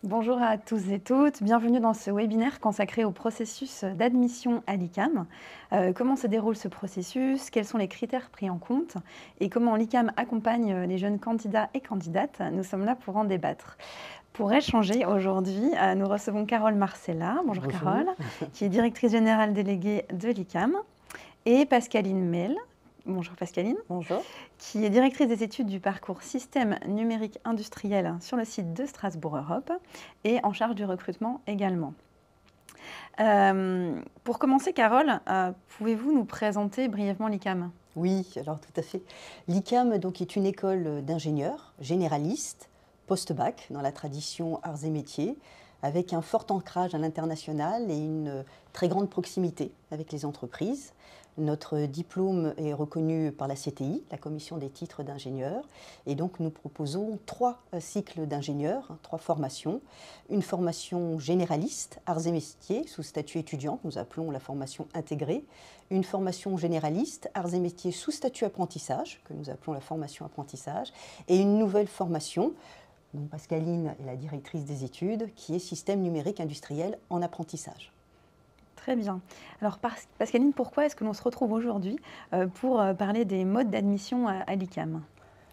Bonjour à tous et toutes, bienvenue dans ce webinaire consacré au processus d'admission à l'ICAM. Comment se déroule ce processus? Quels sont les critères pris en compte? Et comment l'ICAM accompagne les jeunes candidats et candidates? Nous sommes là pour en débattre. Pour échanger aujourd'hui, nous recevons Carole Marcella, bonjour Bonjour. Carole, qui est directrice générale déléguée de l'ICAM, et Pascaline Mel, bonjour Pascaline, Bonjour. qui est directrice des études du parcours Système numérique industriel sur le site de Strasbourg Europe et en charge du recrutement également. Pour commencer, Carole, pouvez-vous nous présenter brièvement l'ICAM? Oui, alors tout à fait. L'ICAM donc, est une école d'ingénieurs généralistes, post-bac, dans la tradition arts et métiers, avec un fort ancrage à l'international et une très grande proximité avec les entreprises. Notre diplôme est reconnu par la CTI, la Commission des titres d'ingénieur, et donc nous proposons trois cycles d'ingénieurs, trois formations. Une formation généraliste, arts et métiers, sous statut étudiant, que nous appelons la formation intégrée. Une formation généraliste, arts et métiers sous statut apprentissage, que nous appelons la formation apprentissage. Et une nouvelle formation, dont Pascaline est la directrice des études, qui est système numérique industriel en apprentissage. Très bien. Alors, Pascaline, pourquoi est-ce que l'on se retrouve aujourd'hui pour parler des modes d'admission à l'ICAM?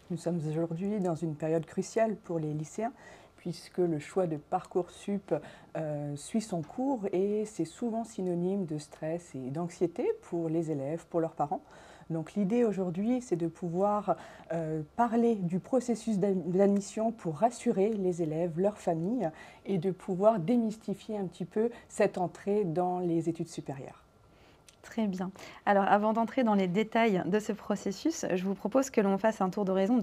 Nous sommes aujourd'hui dans une période cruciale pour les lycéens, puisque le choix de Parcoursup suit son cours et c'est souvent synonyme de stress et d'anxiété pour les élèves, pour leurs parents. Donc l'idée aujourd'hui, c'est de pouvoir parler du processus d'admission pour rassurer les élèves, leurs familles, et de pouvoir démystifier un petit peu cette entrée dans les études supérieures. Très bien. Alors, avant d'entrer dans les détails de ce processus, je vous propose que l'on fasse un tour d'horizon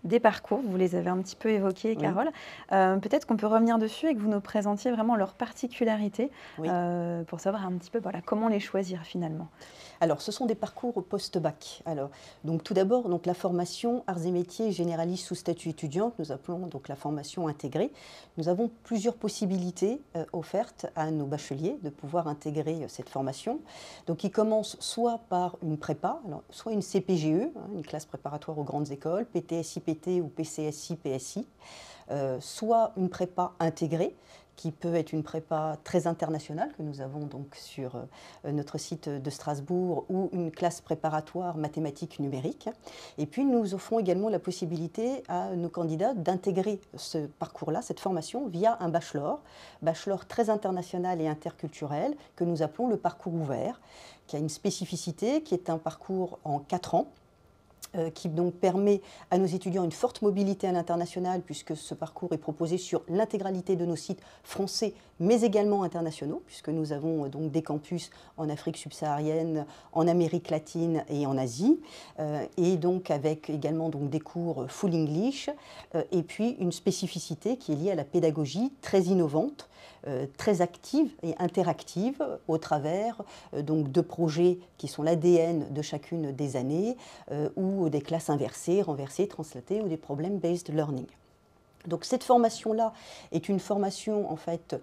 des parcours. Vous les avez un petit peu évoqués, Oui. Carole. Peut-être qu'on peut revenir dessus et que vous nous présentiez vraiment leurs particularités Oui. pour savoir un petit peu comment les choisir finalement. Alors, ce sont des parcours post-bac. Alors, donc, tout d'abord, donc, la formation arts et métiers généralistes sous statut étudiant, que nous appelons donc la formation intégrée. Nous avons plusieurs possibilités offertes à nos bacheliers de pouvoir intégrer cette formation. Donc, ils commencent soit par une prépa, alors, soit une CPGE, une classe préparatoire aux grandes écoles, PTSI-PT ou PCSI-PSI, soit une prépa intégrée, qui peut être une prépa très internationale que nous avons donc sur notre site de Strasbourg, ou une classe préparatoire mathématiques numériques. Et puis nous offrons également la possibilité à nos candidats d'intégrer ce parcours-là, cette formation, via un bachelor très international et interculturel que nous appelons le parcours ouvert, qui a une spécificité, qui est un parcours en 4 ans, qui donc permet à nos étudiants une forte mobilité à l'international, puisque ce parcours est proposé sur l'intégralité de nos sites français, mais également internationaux, puisque nous avons donc des campus en Afrique subsaharienne, en Amérique latine et en Asie, et donc avec également donc des cours full English, et puis une spécificité qui est liée à la pédagogie très innovante, très active et interactive au travers donc de projets qui sont l'ADN de chacune des années, ou des classes inversées, renversées, translatées, ou des problem-based learning. Donc cette formation-là est une formation en fait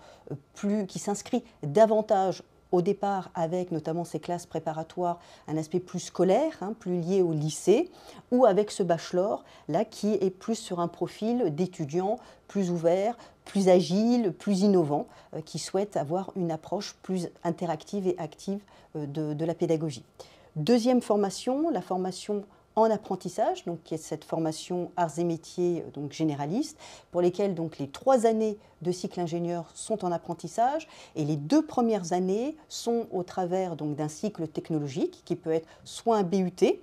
qui s'inscrit davantage au départ avec notamment ces classes préparatoires, un aspect plus scolaire, plus lié au lycée, ou avec ce bachelor là qui est plus sur un profil d'étudiant plus ouvert, plus agile, plus innovant, qui souhaite avoir une approche plus interactive et active de la pédagogie. Deuxième formation, la formation en apprentissage, donc qui est cette formation arts et métiers donc généraliste, pour lesquelles donc les 3 années de cycle ingénieur sont en apprentissage et les 2 premières années sont au travers donc d'un cycle technologique qui peut être soit un BUT,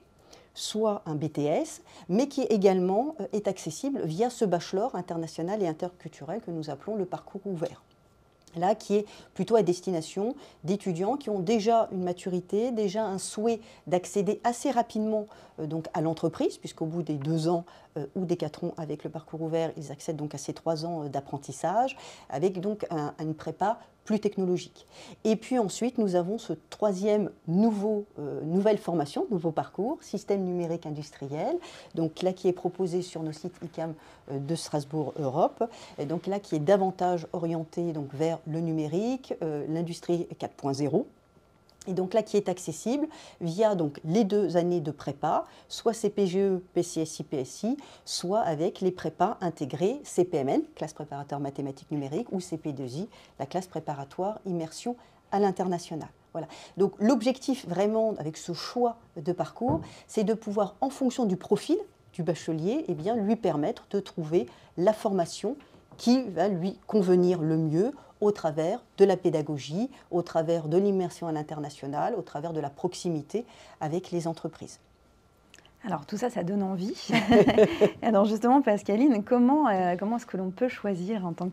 soit un BTS, mais qui également est accessible via ce bachelor international et interculturel que nous appelons le parcours ouvert. Là, qui est plutôt à destination d'étudiants qui ont déjà une maturité, déjà un souhait d'accéder assez rapidement donc à l'entreprise, puisqu'au bout des 2 ans ou des 4 ans avec le parcours ouvert, ils accèdent donc à ces 3 ans d'apprentissage, avec donc une prépa plus technologique. Et puis ensuite, nous avons ce troisième nouvelle formation, nouveau parcours, système numérique industriel, donc là qui est proposé sur nos sites ICAM de Strasbourg Europe, et donc là qui est davantage orienté donc vers le numérique, l'industrie 4.0, Et donc là, qui est accessible via donc, les 2 années de prépa, soit CPGE, PCSI, PSI, soit avec les prépas intégrés CPMN, classe préparatoire mathématiques numériques, ou CP2I, la classe préparatoire immersion à l'international. Voilà. Donc l'objectif vraiment avec ce choix de parcours, c'est de pouvoir, en fonction du profil du bachelier, eh bien, lui permettre de trouver la formation qui va lui convenir le mieux au travers de la pédagogie, au travers de l'immersion à l'international, au travers de la proximité avec les entreprises. Alors tout ça, ça donne envie. Alors justement, Pascaline, comment est-ce que l'on peut choisir en tant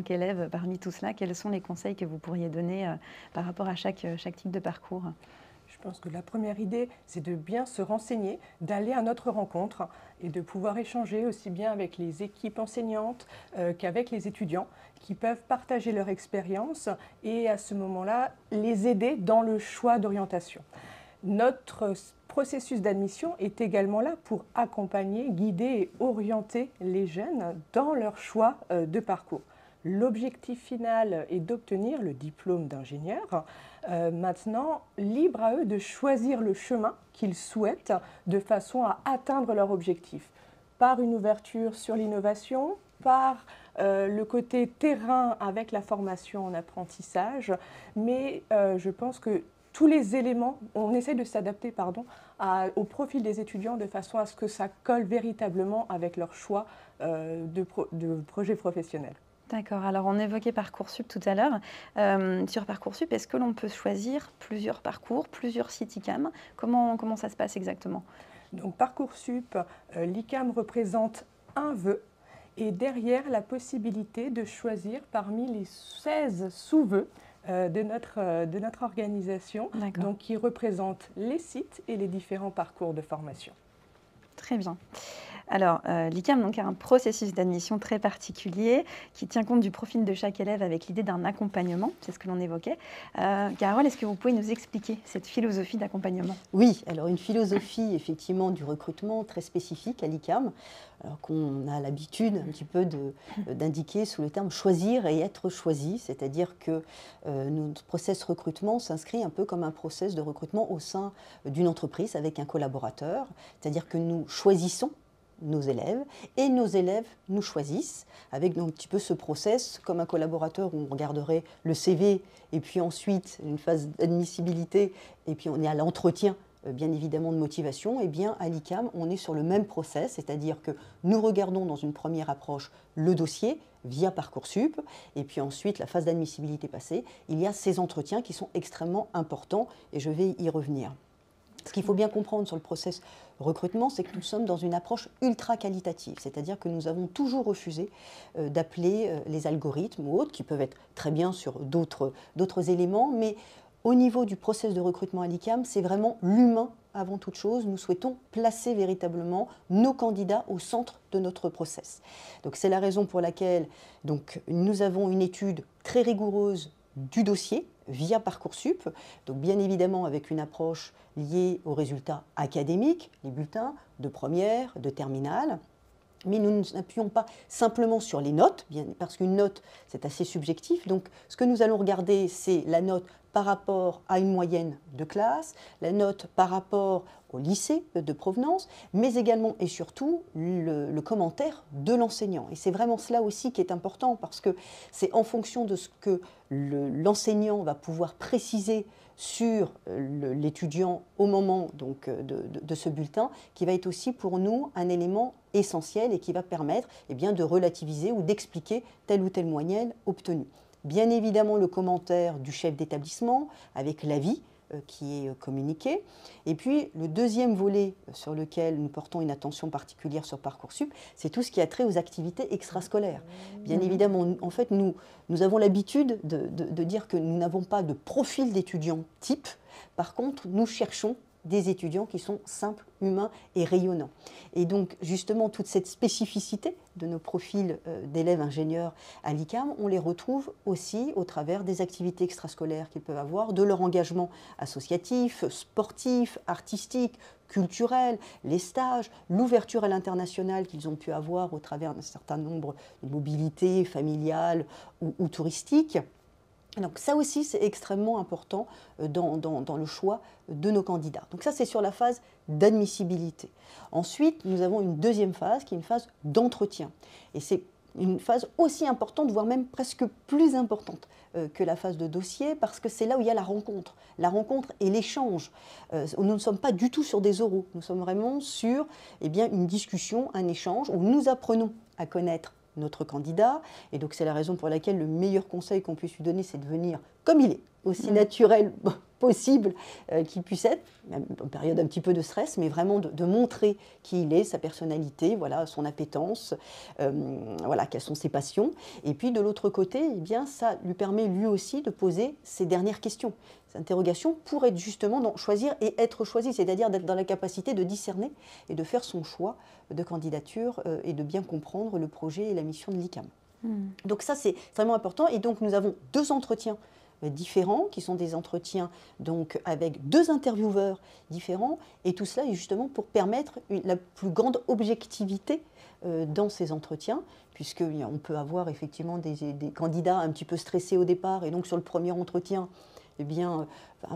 qu'élève parmi tout cela? Quels sont les conseils que vous pourriez donner par rapport à chaque type de parcours? Je pense que la première idée, c'est de bien se renseigner, d'aller à notre rencontre et de pouvoir échanger aussi bien avec les équipes enseignantes qu'avec les étudiants qui peuvent partager leur expérience et à ce moment-là, les aider dans le choix d'orientation. Notre processus d'admission est également là pour accompagner, guider et orienter les jeunes dans leur choix de parcours. L'objectif final est d'obtenir le diplôme d'ingénieur. Maintenant, libre à eux de choisir le chemin qu'ils souhaitent de façon à atteindre leur objectif. Par une ouverture sur l'innovation, par le côté terrain avec la formation en apprentissage, mais je pense que tous les éléments, on essaie de s'adapter au profil des étudiants de façon à ce que ça colle véritablement avec leur choix de projet professionnel. D'accord. Alors, on évoquait Parcoursup tout à l'heure. Sur Parcoursup, est-ce que l'on peut choisir plusieurs parcours, plusieurs sites ICAM? Comment ça se passe exactement? Donc, Parcoursup, l'ICAM représente un vœu et derrière la possibilité de choisir parmi les 16 sous-vœux de notre organisation, donc qui représentent les sites et les différents parcours de formation. Très bien. Alors, l'ICAM a un processus d'admission très particulier qui tient compte du profil de chaque élève avec l'idée d'un accompagnement, c'est ce que l'on évoquait. Carole, est-ce que vous pouvez nous expliquer cette philosophie d'accompagnement? Oui, alors une philosophie effectivement du recrutement très spécifique à l'ICAM, alors qu'on a l'habitude un petit peu d'indiquer sous le terme choisir et être choisi, c'est-à-dire que notre process recrutement s'inscrit un peu comme un process de recrutement au sein d'une entreprise avec un collaborateur, c'est-à-dire que nous choisissons nos élèves et nos élèves nous choisissent avec donc un petit peu ce process comme un collaborateur où on regarderait le CV et puis ensuite une phase d'admissibilité et puis on est à l'entretien bien évidemment de motivation. Et bien à l'ICAM on est sur le même process, c'est-à-dire que nous regardons dans une première approche le dossier via Parcoursup et puis ensuite la phase d'admissibilité passée, il y a ces entretiens qui sont extrêmement importants et je vais y revenir. Ce qu'il faut bien comprendre sur le process recrutement, c'est que nous sommes dans une approche ultra qualitative, c'est-à-dire que nous avons toujours refusé d'appeler les algorithmes ou autres, qui peuvent être très bien sur d'autres éléments, mais au niveau du process de recrutement à l'ICAM, c'est vraiment l'humain avant toute chose. Nous souhaitons placer véritablement nos candidats au centre de notre process. Donc c'est la raison pour laquelle nous avons une étude très rigoureuse du dossier via Parcoursup, donc bien évidemment avec une approche liée aux résultats académiques, les bulletins de première, de terminale, mais nous ne nous appuyons pas simplement sur les notes, parce qu'une note c'est assez subjectif, donc ce que nous allons regarder c'est la note par rapport à une moyenne de classe, la note par rapport au lycée de provenance, mais également et surtout le commentaire de l'enseignant. Et c'est vraiment cela aussi qui est important, parce que c'est en fonction de ce que l'enseignant va pouvoir préciser sur l'étudiant au moment de ce bulletin, qui va être aussi pour nous un élément essentiel et qui va permettre de relativiser ou d'expliquer telle ou telle moyenne obtenue. Bien évidemment le commentaire du chef d'établissement avec l'avis qui est communiqué. Et puis le deuxième volet sur lequel nous portons une attention particulière sur Parcoursup, c'est tout ce qui a trait aux activités extrascolaires. Bien évidemment, en fait, nous avons l'habitude de dire que nous n'avons pas de profil d'étudiant type. Par contre, nous cherchons des étudiants qui sont simples, humains et rayonnants. Et donc, justement, toute cette spécificité de nos profils d'élèves ingénieurs à l'ICAM, on les retrouve aussi au travers des activités extrascolaires qu'ils peuvent avoir, de leur engagement associatif, sportif, artistique, culturel, les stages, l'ouverture à l'international qu'ils ont pu avoir au travers d'un certain nombre de mobilités familiales ou touristiques. Donc ça aussi, c'est extrêmement important dans le choix de nos candidats. Donc ça, c'est sur la phase d'admissibilité. Ensuite, nous avons une deuxième phase qui est une phase d'entretien. Et c'est une phase aussi importante, voire même presque plus importante que la phase de dossier, parce que c'est là où il y a la rencontre et l'échange. Nous ne sommes pas du tout sur des oraux, nous sommes vraiment sur une discussion, un échange, où nous apprenons à connaître notre candidat. Et donc c'est la raison pour laquelle le meilleur conseil qu'on puisse lui donner, c'est de venir comme il est, aussi naturel possible qu'il puisse être, même en période un petit peu de stress, mais vraiment de montrer qui il est, sa personnalité, voilà, son appétence, voilà, quelles sont ses passions. Et puis de l'autre côté, ça lui permet lui aussi de poser ses dernières questions, ses interrogations, pour être justement choisir et être choisi, c'est-à-dire d'être dans la capacité de discerner et de faire son choix de candidature et de bien comprendre le projet et la mission de l'ICAM. Donc ça, c'est vraiment important. Et donc nous avons 2 entretiens différents, qui sont des entretiens donc avec 2 intervieweurs différents, et tout cela est justement pour permettre la plus grande objectivité dans ces entretiens, puisqu'on peut avoir effectivement des candidats un petit peu stressés au départ, et donc sur le premier entretien, un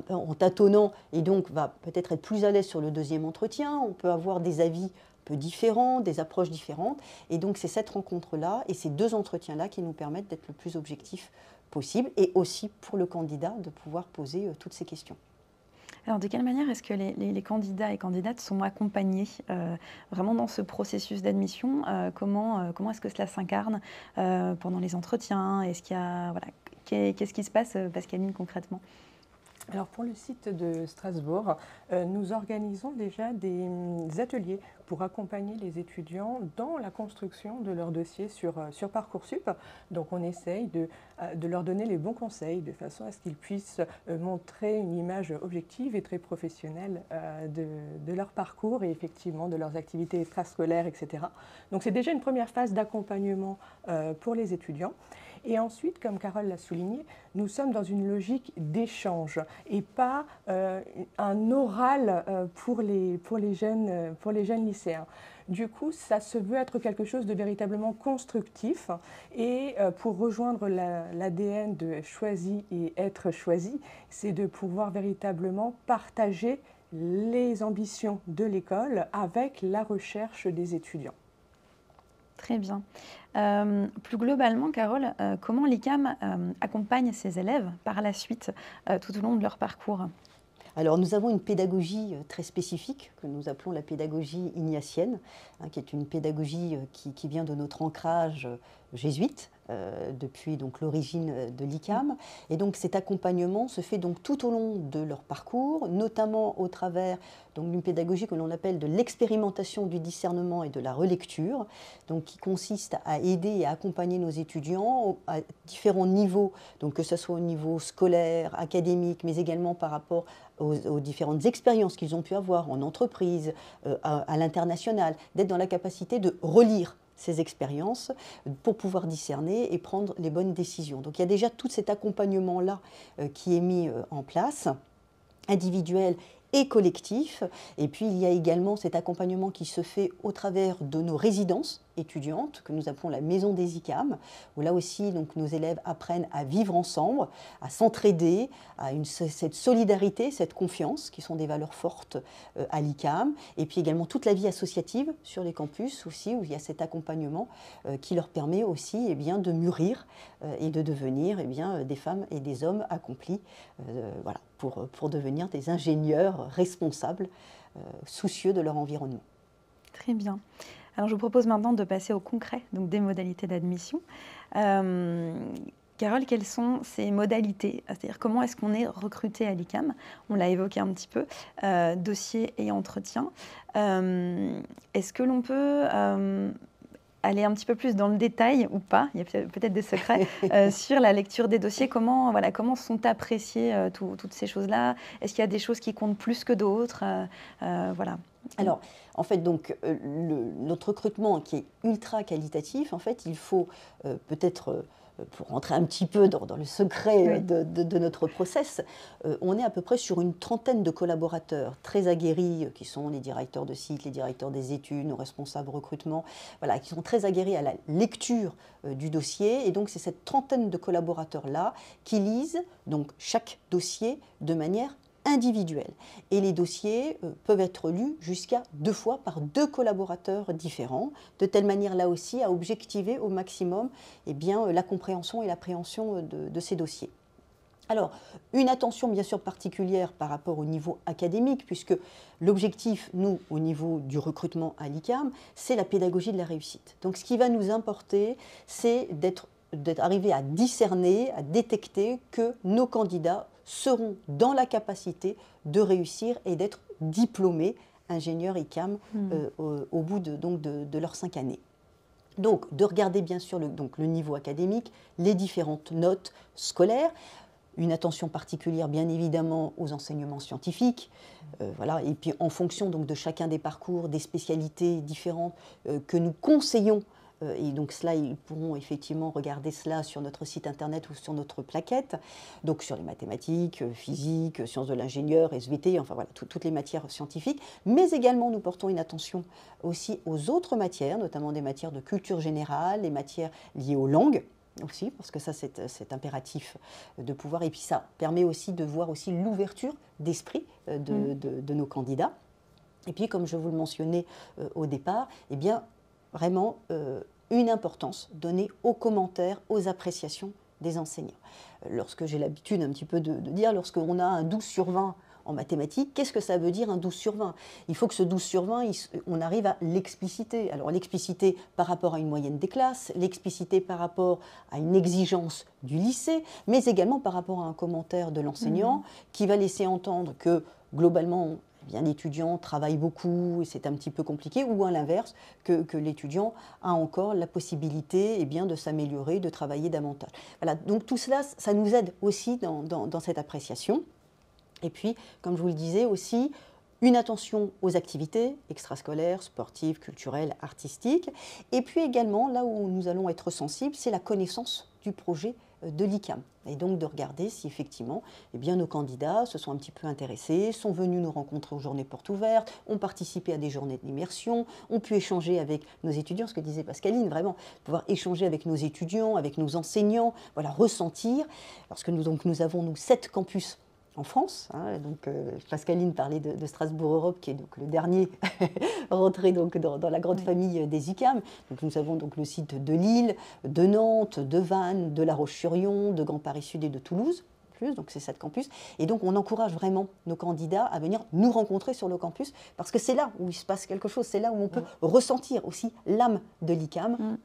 peu en tâtonnant, et donc va peut-être être plus à l'aise sur le deuxième entretien. On peut avoir des avis un peu différents, des approches différentes, et donc c'est cette rencontre-là et ces 2 entretiens-là qui nous permettent d'être le plus objectifs possible, et aussi pour le candidat de pouvoir poser toutes ces questions. Alors, de quelle manière est-ce que les candidats et candidates sont accompagnés vraiment dans ce processus d'admission comment est-ce que cela s'incarne pendant les entretiens? Est-ce qu'il y a, voilà, qu'est-ce qui se passe, Pascaline, concrètement? Alors pour le site de Strasbourg, nous organisons déjà des ateliers pour accompagner les étudiants dans la construction de leur dossier sur Parcoursup. Donc on essaye de leur donner les bons conseils de façon à ce qu'ils puissent montrer une image objective et très professionnelle de leur parcours et effectivement de leurs activités extrascolaires, etc. Donc c'est déjà une première phase d'accompagnement pour les étudiants. Et ensuite, comme Carole l'a souligné, nous sommes dans une logique d'échange et pas un oral pour les jeunes lycéens. Du coup, ça se veut être quelque chose de véritablement constructif et pour rejoindre l'ADN de choisi et être choisi, c'est de pouvoir véritablement partager les ambitions de l'école avec la recherche des étudiants. Très bien. Plus globalement, Carole, comment l'ICAM accompagne ses élèves par la suite, tout au long de leur parcours? Alors nous avons une pédagogie très spécifique que nous appelons la pédagogie ignatienne, qui est une pédagogie qui vient de notre ancrage jésuite, depuis donc l'origine de l'ICAM. Et donc cet accompagnement se fait donc tout au long de leur parcours, notamment au travers d'une pédagogie que l'on appelle de l'expérimentation du discernement et de la relecture, donc qui consiste à aider et à accompagner nos étudiants à différents niveaux, donc que ce soit au niveau scolaire, académique, mais également par rapport aux différentes expériences qu'ils ont pu avoir en entreprise, à l'international, d'être dans la capacité de relire ces expériences pour pouvoir discerner et prendre les bonnes décisions. Donc il y a déjà tout cet accompagnement-là qui est mis en place, individuel et collectif. Et puis il y a également cet accompagnement qui se fait au travers de nos résidences étudiantes, que nous appelons la maison des ICAM, où là aussi donc, nos élèves apprennent à vivre ensemble, à s'entraider, à cette solidarité, cette confiance, qui sont des valeurs fortes à l'ICAM, et puis également toute la vie associative sur les campus aussi, où il y a cet accompagnement qui leur permet aussi de mûrir et de devenir des femmes et des hommes accomplis voilà, pour devenir des ingénieurs responsables, soucieux de leur environnement. Très bien. Alors, je vous propose maintenant de passer au concret, donc des modalités d'admission. Carole, quelles sont ces modalités? C'est-à-dire comment est-ce qu'on est recruté à l'ICAM? On l'a évoqué un petit peu, dossier et entretien. Est-ce que l'on peut aller un petit peu plus dans le détail ou pas? Il y a peut-être des secrets sur la lecture des dossiers. Comment sont appréciées toutes ces choses-là? Est-ce qu'il y a des choses qui comptent plus que d'autres? Voilà. Alors, en fait, donc, notre recrutement qui est ultra qualitatif, en fait, il faut peut-être, pour rentrer un petit peu dans le secret Oui. de notre process, on est à peu près sur une trentaine de collaborateurs très aguerris, qui sont les directeurs de site, les directeurs des études, nos responsables recrutement, voilà, qui sont très aguerris à la lecture du dossier. Et donc, c'est cette trentaine de collaborateurs-là qui lisent donc chaque dossier de manière individuelle. Et les dossiers peuvent être lus jusqu'à 2 fois par 2 collaborateurs différents, de telle manière là aussi à objectiver au maximum eh bien, la compréhension et l'appréhension de ces dossiers. Alors, une attention bien sûr particulière par rapport au niveau académique, puisque l'objectif, nous, au niveau du recrutement à l'ICAM, c'est la pédagogie de la réussite. Donc, ce qui va nous importer, c'est d'arriver à discerner, à détecter que nos candidats seront dans la capacité de réussir et d'être diplômés ingénieurs ICAM au bout de leurs 5 années. Donc, de regarder bien sûr le niveau académique, les différentes notes scolaires, une attention particulière bien évidemment aux enseignements scientifiques, voilà, et puis en fonction donc, de chacun des parcours, des spécialités différentes que nous conseillons. Et donc cela, ils pourront effectivement regarder cela sur notre site internet ou sur notre plaquette, donc sur les mathématiques, physique, sciences de l'ingénieur, SVT, enfin voilà, toutes les matières scientifiques. Mais également, nous portons une attention aussi aux autres matières, notamment des matières de culture générale, les matières liées aux langues aussi, parce que ça c'est impératif de pouvoir, et puis ça permet aussi de voir aussi l'ouverture d'esprit de nos candidats. Et puis comme je vous le mentionnais au départ, eh bien vraiment une importance donnée aux commentaires, aux appréciations des enseignants. Lorsque j'ai l'habitude un petit peu de dire, lorsqu'on a un 12 sur 20 en mathématiques, qu'est-ce que ça veut dire un 12 sur 20? Il faut que ce 12 sur 20, on arrive à l'expliciter. Alors l'expliciter par rapport à une moyenne des classes, l'expliciter par rapport à une exigence du lycée, mais également par rapport à un commentaire de l'enseignant qui va laisser entendre que globalement, eh bien, l'étudiant travaille beaucoup et c'est un petit peu compliqué, ou à l'inverse, que l'étudiant a encore la possibilité eh bien, de s'améliorer, de travailler davantage. Voilà, donc tout cela, ça nous aide aussi dans cette appréciation. Et puis, comme je vous le disais aussi, une attention aux activités extrascolaires, sportives, culturelles, artistiques. Et puis également, là où nous allons être sensibles, c'est la connaissance du projet de l'ICAM. Et donc de regarder si effectivement eh bien, nos candidats se sont un petit peu intéressés, sont venus nous rencontrer aux journées portes ouvertes, ont participé à des journées d'immersion, ont pu échanger avec nos étudiants, ce que disait Pascaline, vraiment pouvoir échanger avec nos étudiants, avec nos enseignants, voilà, ressentir. Parce que nous avons 7 campus en France. Hein, donc, Pascaline parlait de Strasbourg Europe, qui est donc le dernier rentré donc, dans la grande famille des ICAM. Donc, nous avons donc le site de Lille, de Nantes, de Vannes, de La Roche-sur-Yon, de Grand Paris Sud et de Toulouse. Donc c'est 7 campus. Et donc on encourage vraiment nos candidats à venir nous rencontrer sur le campus, parce que c'est là où il se passe quelque chose, c'est là où on peut ressentir aussi l'âme de l'ICAM.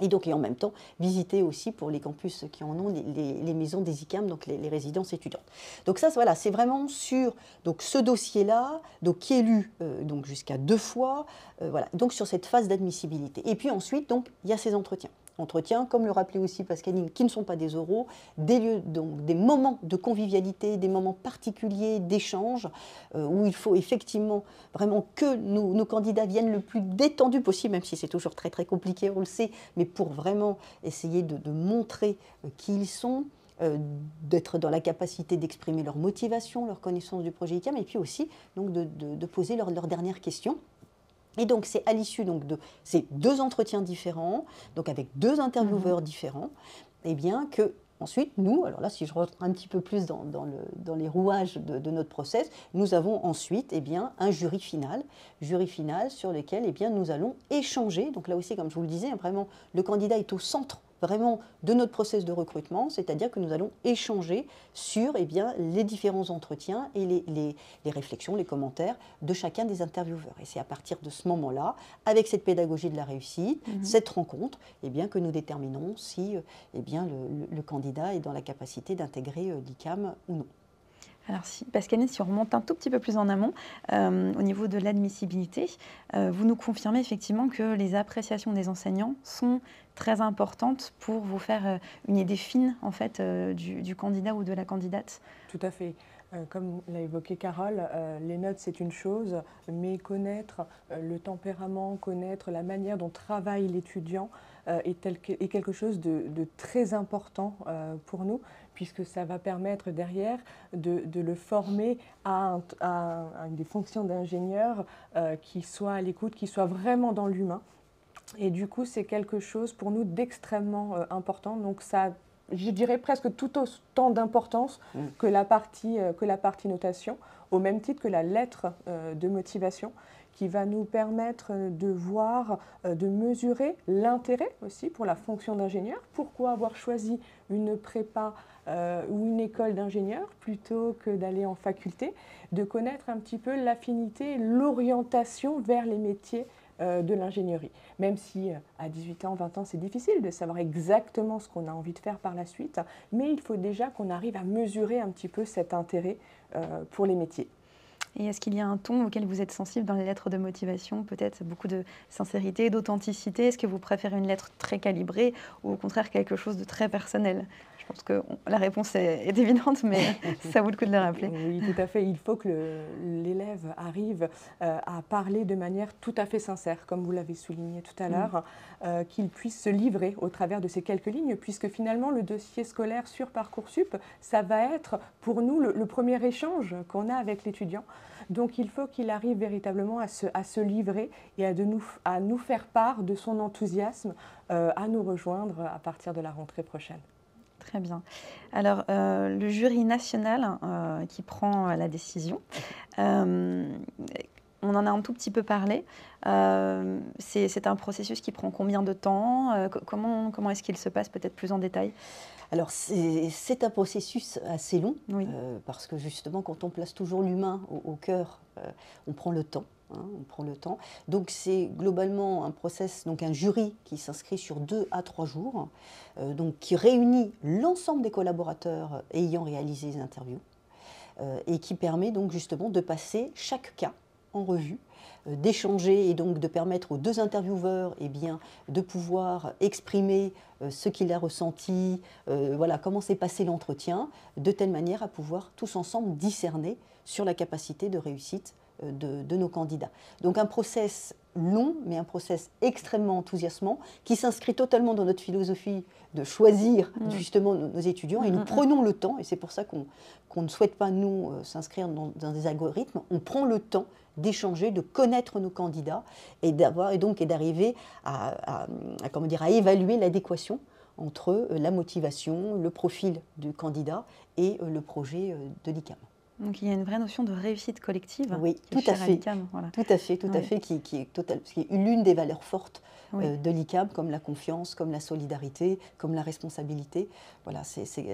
Et en même temps, visiter aussi pour les campus qui en ont les maisons des ICAM, donc les résidences étudiantes. Donc ça, voilà, c'est vraiment sur donc, ce dossier-là, donc, qui est lu donc, jusqu'à 2 fois, voilà, donc sur cette phase d'admissibilité. Et puis ensuite, donc, il y a ces entretiens. Entretiens, comme le rappelait aussi Pascaline, qui ne sont pas des oraux, des lieux, donc des moments de convivialité, des moments particuliers d'échange, où il faut effectivement vraiment que nos candidats viennent le plus détendus possible, même si c'est toujours très très compliqué, on le sait, mais pour vraiment essayer de montrer qui ils sont, d'être dans la capacité d'exprimer leur motivation, leur connaissance du projet ICAM, et puis aussi donc, de poser leurs dernières questions. Et donc, c'est à l'issue de ces 2 entretiens différents, donc avec 2 intervieweurs différents, eh bien que ensuite, nous, alors là, si je rentre un petit peu plus dans les rouages de notre process, nous avons ensuite eh bien, un jury final sur lequel eh bien, nous allons échanger. Donc là aussi, comme je vous le disais, vraiment, le candidat est au centre vraiment de notre process de recrutement, c'est-à-dire que nous allons échanger sur eh bien, les différents entretiens et les réflexions, les commentaires de chacun des intervieweurs. Et c'est à partir de ce moment-là, avec cette pédagogie de la réussite, cette rencontre, eh bien, que nous déterminons si eh bien, le candidat est dans la capacité d'intégrer l'ICAM ou non. Alors, Pascaline, si on remonte un tout petit peu plus en amont, au niveau de l'admissibilité, vous nous confirmez effectivement que les appréciations des enseignants sont très importantes pour vous faire une idée fine en fait, du candidat ou de la candidate? Tout à fait. Comme l'a évoqué Carole, les notes c'est une chose, mais connaître le tempérament, connaître la manière dont travaille l'étudiant est quelque chose de très important pour nous, puisque ça va permettre derrière de le former à des fonctions d'ingénieur qui soient à l'écoute, qui soient vraiment dans l'humain. Et du coup, c'est quelque chose pour nous d'extrêmement important. Donc ça, je dirais presque tout autant d'importance que la partie notation, au même titre que la lettre de motivation, qui va nous permettre de voir, de mesurer l'intérêt aussi pour la fonction d'ingénieur. Pourquoi avoir choisi une prépa ou une école d'ingénieur plutôt que d'aller en faculté, de connaître un petit peu l'affinité, l'orientation vers les métiers de l'ingénierie. Même si à 18 ans, 20 ans, c'est difficile de savoir exactement ce qu'on a envie de faire par la suite, mais il faut déjà qu'on arrive à mesurer un petit peu cet intérêt pour les métiers. Et est-ce qu'il y a un ton auquel vous êtes sensible dans les lettres de motivation, peut-être beaucoup de sincérité, d'authenticité? Est-ce que vous préférez une lettre très calibrée ou au contraire quelque chose de très personnel? Je pense que la réponse est évidente, mais ça vaut le coup de le rappeler. Oui, tout à fait. Il faut que l'élève arrive à parler de manière tout à fait sincère, comme vous l'avez souligné tout à l'heure, qu'il puisse se livrer au travers de ces quelques lignes, puisque finalement le dossier scolaire sur Parcoursup, ça va être pour nous le premier échange qu'on a avec l'étudiant. Donc il faut qu'il arrive véritablement à se livrer et à nous faire part de son enthousiasme, à nous rejoindre à partir de la rentrée prochaine. Très bien. Alors, le jury national qui prend la décision, on en a un tout petit peu parlé. C'est un processus qui prend combien de temps? Comment est-ce qu'il se passe, peut-être plus en détail? Alors c'est un processus assez long, Oui. parce que justement quand on place toujours l'humain au cœur, on prend le temps. On prend le temps. Donc c'est globalement un process, donc un jury qui s'inscrit sur 2 à 3 jours, donc qui réunit l'ensemble des collaborateurs ayant réalisé les interviews et qui permet donc justement de passer chaque cas en revue, d'échanger et donc de permettre aux 2 intervieweurs de pouvoir exprimer ce qu'il a ressenti, voilà, comment s'est passé l'entretien, de telle manière à pouvoir tous ensemble discerner sur la capacité de réussite de nos candidats. Donc un process long, mais un process extrêmement enthousiasmant, qui s'inscrit totalement dans notre philosophie de choisir justement nos étudiants, et nous prenons le temps, et c'est pour ça qu'on ne souhaite pas, nous, s'inscrire dans des algorithmes, on prend le temps d'échanger, de connaître nos candidats, et d'arriver à évaluer l'adéquation entre la motivation, le profil du candidat et le projet de l'ICAM. Donc il y a une vraie notion de réussite collective. Oui, tout à fait. Voilà. Tout à fait, qui est l'une des valeurs fortes de l'ICAM, comme la confiance, comme la solidarité, comme la responsabilité. Voilà,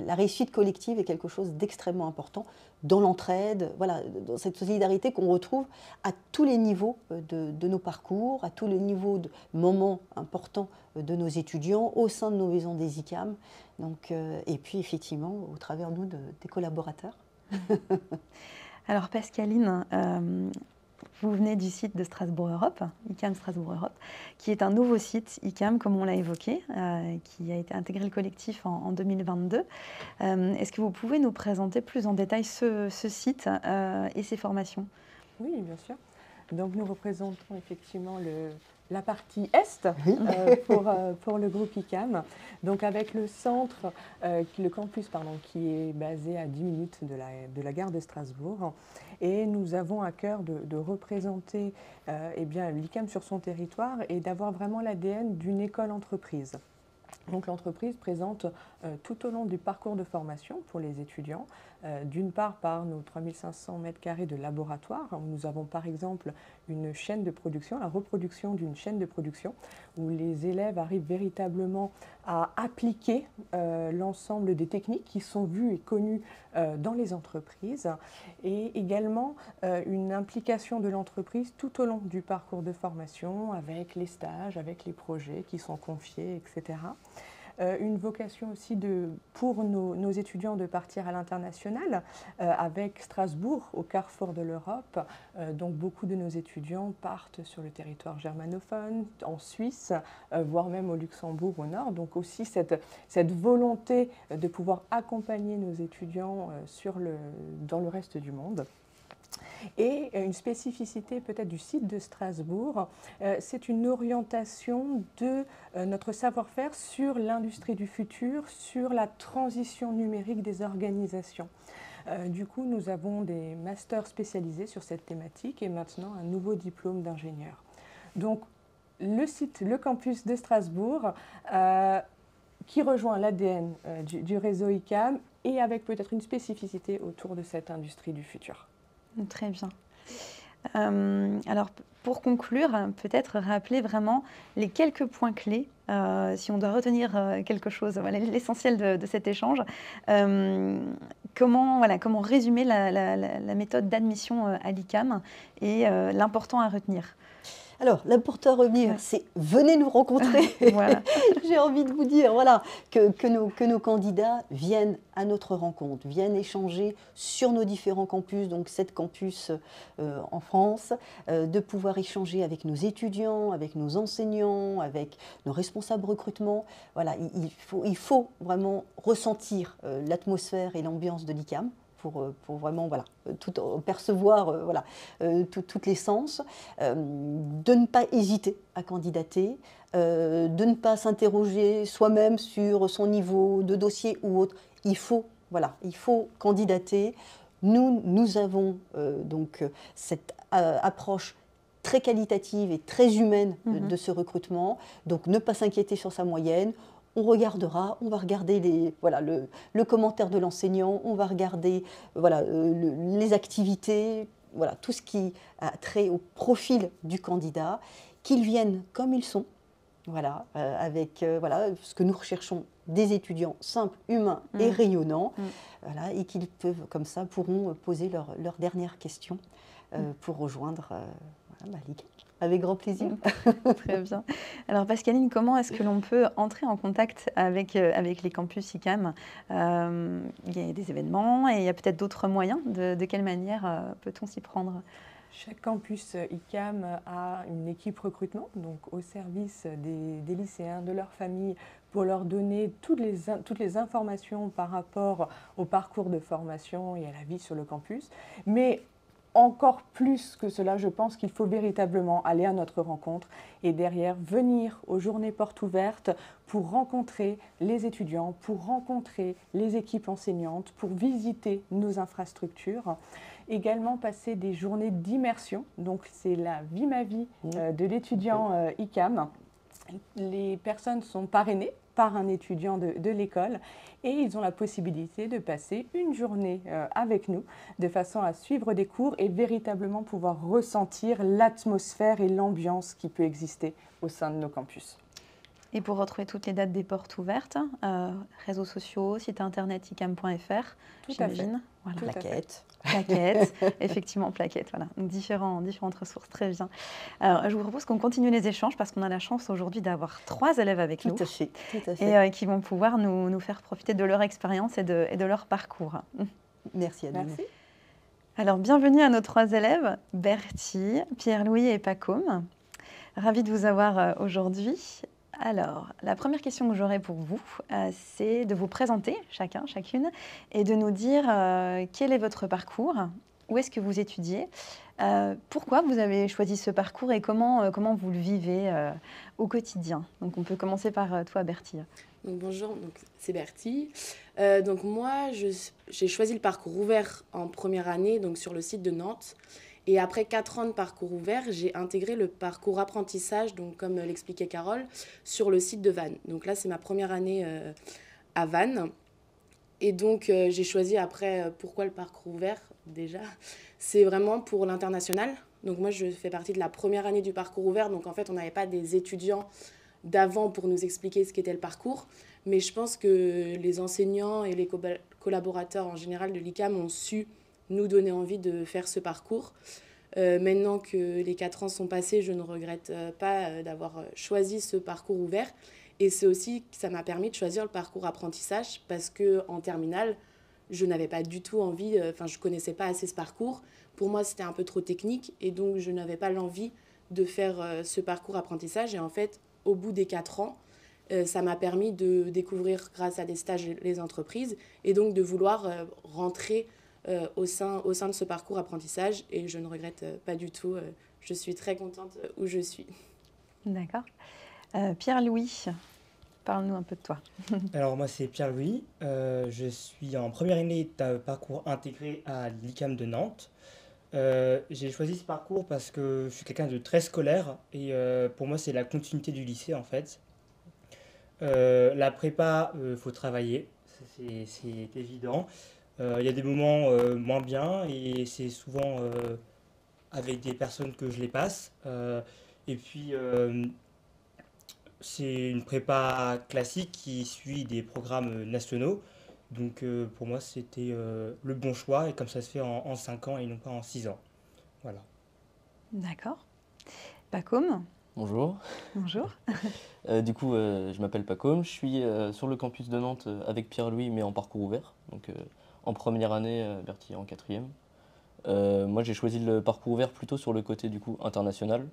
la réussite collective est quelque chose d'extrêmement important dans l'entraide, voilà, dans cette solidarité qu'on retrouve à tous les niveaux de nos parcours, à tous les niveaux de moments importants de nos étudiants, au sein de nos maisons des ICAM, donc, et puis effectivement au travers nous des collaborateurs. Alors Pascaline, vous venez du site de Strasbourg Europe, ICAM Strasbourg Europe, qui est un nouveau site ICAM, comme on l'a évoqué, qui a été intégré le collectif en 2022. Est-ce que vous pouvez nous présenter plus en détail ce site et ses formations? Oui, bien sûr. Donc nous représentons effectivement la partie Est pour le groupe ICAM, donc avec le centre, le campus qui est basé à 10 minutes de la gare de Strasbourg. Et nous avons à cœur de représenter l'ICAM sur son territoire et d'avoir vraiment l'ADN d'une école-entreprise. Donc l'entreprise présente tout au long du parcours de formation pour les étudiants, d'une part par nos 3500 m² de laboratoire, où nous avons par exemple une chaîne de production, la reproduction d'une chaîne de production, où les élèves arrivent véritablement à appliquer l'ensemble des techniques qui sont vues et connues dans les entreprises, et également une implication de l'entreprise tout au long du parcours de formation, avec les stages, avec les projets qui sont confiés, etc. une vocation aussi pour nos étudiants de partir à l'international, avec Strasbourg au carrefour de l'Europe. Donc beaucoup de nos étudiants partent sur le territoire germanophone, en Suisse, voire même au Luxembourg au nord. Donc aussi cette volonté de pouvoir accompagner nos étudiants dans le reste du monde. Et une spécificité peut-être du site de Strasbourg, c'est une orientation de notre savoir-faire sur l'industrie du futur, sur la transition numérique des organisations. Du coup, nous avons des masters spécialisés sur cette thématique et maintenant un nouveau diplôme d'ingénieur. Donc, le campus de Strasbourg, qui rejoint l'ADN du réseau ICAM et avec peut-être une spécificité autour de cette industrie du futur. Très bien. Alors, pour conclure, peut-être rappeler vraiment les quelques points clés, si on doit retenir quelque chose, voilà, l'essentiel de cet échange. Comment résumer la méthode d'admission à l'ICAM et l'important à retenir? Alors, l'important à revenir, c'est venez nous rencontrer. Voilà. J'ai envie de vous dire voilà, que nos candidats viennent à notre rencontre, viennent échanger sur nos différents campus, donc 7 campus en France, de pouvoir échanger avec nos étudiants, avec nos enseignants, avec nos responsables recrutement. Voilà, il faut vraiment ressentir l'atmosphère et l'ambiance de l'ICAM. Pour vraiment tout percevoir tous les sens, de ne pas hésiter à candidater, de ne pas s'interroger soi-même sur son niveau de dossier ou autre. Il faut candidater. Nous avons donc cette approche très qualitative et très humaine de ce recrutement, donc ne pas s'inquiéter sur sa moyenne. On va regarder le commentaire de l'enseignant, on va regarder les activités, tout ce qui a trait au profil du candidat, qu'ils viennent comme ils sont, avec ce que nous recherchons, des étudiants simples, humains et rayonnants, et qu'ils pourront poser leurs dernières questions pour rejoindre l'ICAM. Avec grand plaisir. Très bien. Alors Pascaline, comment est-ce que l'on peut entrer en contact avec les campus ICAM? Il y a des événements et il y a peut-être d'autres moyens. De quelle manière peut-on s'y prendre? Chaque campus ICAM a une équipe recrutement, donc au service des lycéens, de leurs familles, pour leur donner toutes les informations par rapport au parcours de formation et à la vie sur le campus. Mais encore plus que cela, je pense qu'il faut véritablement aller à notre rencontre et derrière venir aux journées portes ouvertes pour rencontrer les étudiants, pour rencontrer les équipes enseignantes, pour visiter nos infrastructures. Également passer des journées d'immersion, donc c'est la vie ma vie de l'étudiant ICAM. Les personnes sont parrainées par un étudiant de l'école et ils ont la possibilité de passer une journée avec nous de façon à suivre des cours et véritablement pouvoir ressentir l'atmosphère et l'ambiance qui peut exister au sein de nos campus. Et pour retrouver toutes les dates des portes ouvertes, réseaux sociaux, site internet icam.fr, j'imagine. Voilà. Plaquettes. Effectivement, plaquettes, voilà. Donc différentes ressources, très bien. Alors, je vous propose qu'on continue les échanges parce qu'on a la chance aujourd'hui d'avoir 3 élèves avec nous. Tout à fait. Et qui vont pouvoir nous faire profiter de leur expérience et de leur parcours. Merci Anne. Merci. Alors, bienvenue à nos 3 élèves, Bertie, Pierre-Louis et Pacôme. Ravie de vous avoir aujourd'hui. Alors, la première question que j'aurais pour vous, c'est de vous présenter chacun, chacune, et de nous dire quel est votre parcours, où est-ce que vous étudiez, pourquoi vous avez choisi ce parcours et comment vous le vivez au quotidien. Donc, on peut commencer par toi, Bertie. Donc, bonjour, c'est Bertie. Donc moi, j'ai choisi le parcours ouvert en première année, donc sur le site de Nantes. Et après 4 ans de parcours ouvert, j'ai intégré le parcours apprentissage, donc comme l'expliquait Carole, sur le site de Vannes. Donc là, c'est ma première année à Vannes. Et donc, j'ai choisi après, pourquoi le parcours ouvert déjà? C'est vraiment pour l'international. Donc moi, je fais partie de la première année du parcours ouvert. Donc en fait, on n'avait pas des étudiants d'avant pour nous expliquer ce qu'était le parcours. Mais je pense que les enseignants et les collaborateurs en général de l'ICAM ont su nous donner envie de faire ce parcours. Maintenant que les 4 ans sont passés, je ne regrette pas d'avoir choisi ce parcours ouvert. Et c'est aussi que ça m'a permis de choisir le parcours apprentissage parce qu'en terminale, je n'avais pas du tout envie, enfin, je ne connaissais pas assez ce parcours. Pour moi, c'était un peu trop technique et donc je n'avais pas l'envie de faire ce parcours apprentissage. Et en fait, au bout des 4 ans, ça m'a permis de découvrir, grâce à des stages, les entreprises et donc de vouloir rentrer au sein de ce parcours apprentissage. Et je ne regrette pas du tout. Je suis très contente où je suis. D'accord. Pierre-Louis, parle-nous un peu de toi. Alors moi c'est Pierre-Louis, je suis en première année d'un parcours intégré à l'ICAM de Nantes. J'ai choisi ce parcours parce que je suis quelqu'un de très scolaire et pour moi c'est la continuité du lycée en fait. La prépa, faut travailler, ça, c'est évident. Il y a des moments moins bien et c'est souvent avec des personnes que je les passe. Et puis c'est une prépa classique qui suit des programmes nationaux. Donc pour moi, c'était le bon choix. Et comme ça se fait en 5 ans et non pas en 6 ans. Voilà. D'accord. Pacôme, Bonjour. bonjour. Je m'appelle Pacôme, je suis sur le campus de Nantes avec Pierre-Louis, mais en parcours ouvert, donc en première année, Bertie en quatrième. Moi, j'ai choisi le parcours ouvert plutôt sur le côté du coup international,